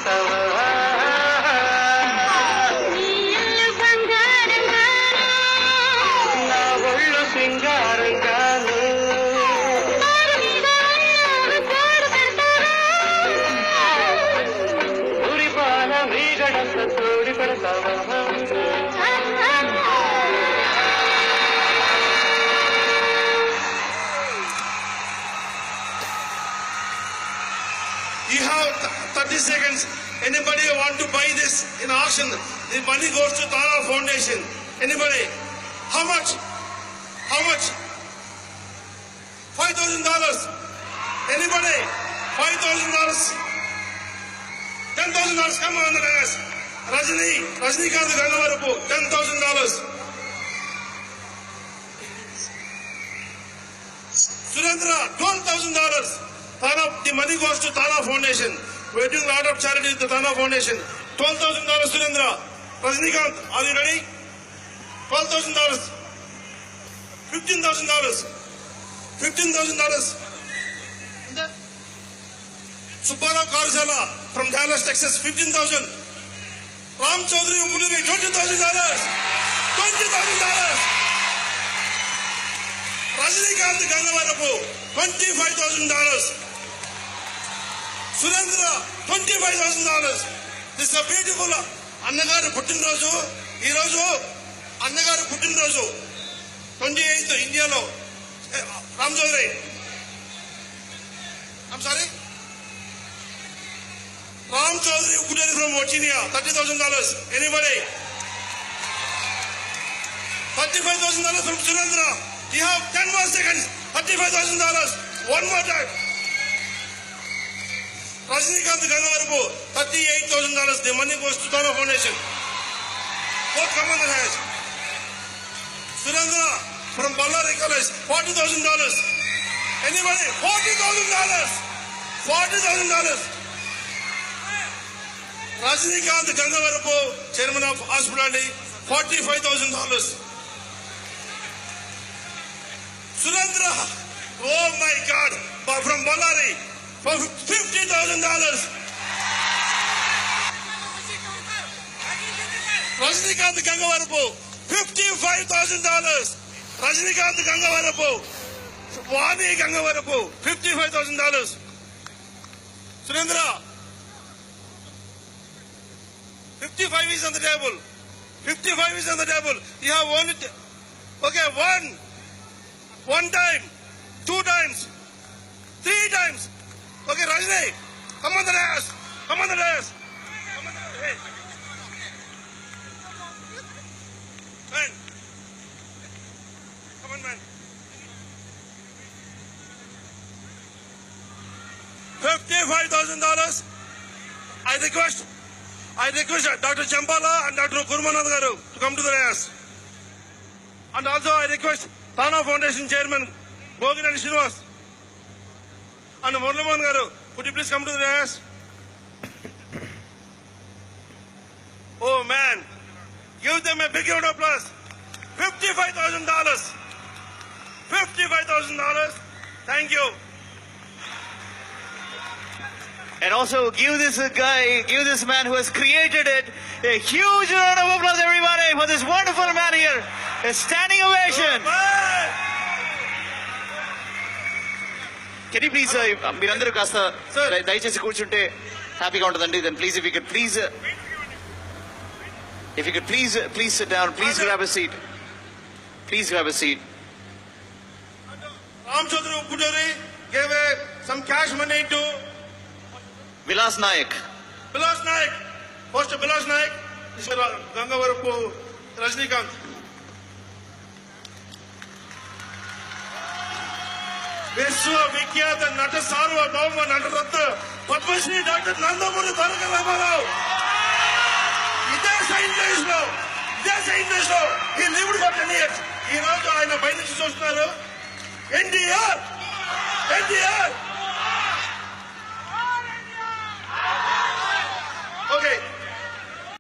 పెడతావా? నా ఒళ్ళు సింగారంగాను ఊరిపాల మీగడంత తోడి పెడతావా? You have 30 seconds. Anybody want to buy this in auction? The money goes to Tara Foundation. Anybody? How much? How much? $5,000. Anybody? $5,000. $10,000. Come on, guys. Rajinikanth Gangavarapu, $10,000. Surendra, $12,000. The money goes to Tana Foundation. We are doing a lot of charity with the Tana Foundation. $12,000, Surendra. Rajinikanth, are you ready? $12,000. $15,000. $15,000. Subbarao Karjala from Dallas, Texas, $15,000. Ram Chaudhary Upuluri, $20,000. $20,000. Rajinikanth Gangavarapu, $25,000. Surendra, $25,000. This is a beautiful అన్నగారు పుట్టినరోజు. ఈరోజు అన్నగారు పుట్టినరోజు 28th ఇండియాలో. Ram Chowdary, I'm sorry, Ram Chowdary Upuluri from Virginia, $30,000. Anybody? $35,000 from Surendra. You have 10 more seconds. $35,000. One more time. Rajinikanth Gangavarapu, $38,000. The money goes to Tana Foundation. Both come on the hands. Surendra from Ballari College, $40,000. Anybody? $40,000. $40,000. Rajinikanth Gangavarapu, Chairman of Hospitality, $45,000. Surendra, oh my God, from Ballari, for $50,000. Rajinikanth Gangavarapu, $55,000. Rajinikanth Gangavarapu, Vani Gangavarapu, $55,000. Surendra, 55 is on the table. 55 is on the table. You have only, okay, one time, 2 times, 3 times. Okay, Rajni, come on the dais. Come on the dais. Come on the dais. Hey. Man. Come on, man. $55,000. I request Dr. Champala and Dr. Kurmananath garu to come to the dais. And also I request Tana Foundation Chairman Bhoginani Srinivas and Murlamohan garu, could you please come to the dais? Oh man, give them a big round of applause. $55,000. $55,000. Thank you. And also give this man who has created it a huge round of applause, everybody, for this wonderful man here. A standing ovation. Can you please, మీరందరూ కాస్త దయచేసి కూర్చుంటే హ్యాపీగా ఉంటుందండి. Then please, if you could please sit down. Please grab a seat. Please grab a seat. Ram Chaudhary Upuluri gave some cash money to Vilas Nayak. Vilas Nayak. First Vilas Nayak, Gangavarapu, Rajinikanth. విశ్వ విఖ్యాత నట సార్వభౌమ Nataratna Padmashri doctor Nandamuri Taraka Ramarao ఇదే scientist లో ఈ lived for 10 years. ఈ రోజు ఆయన పై నుంచి చూస్తున్నారు. ఎన్టీఆర్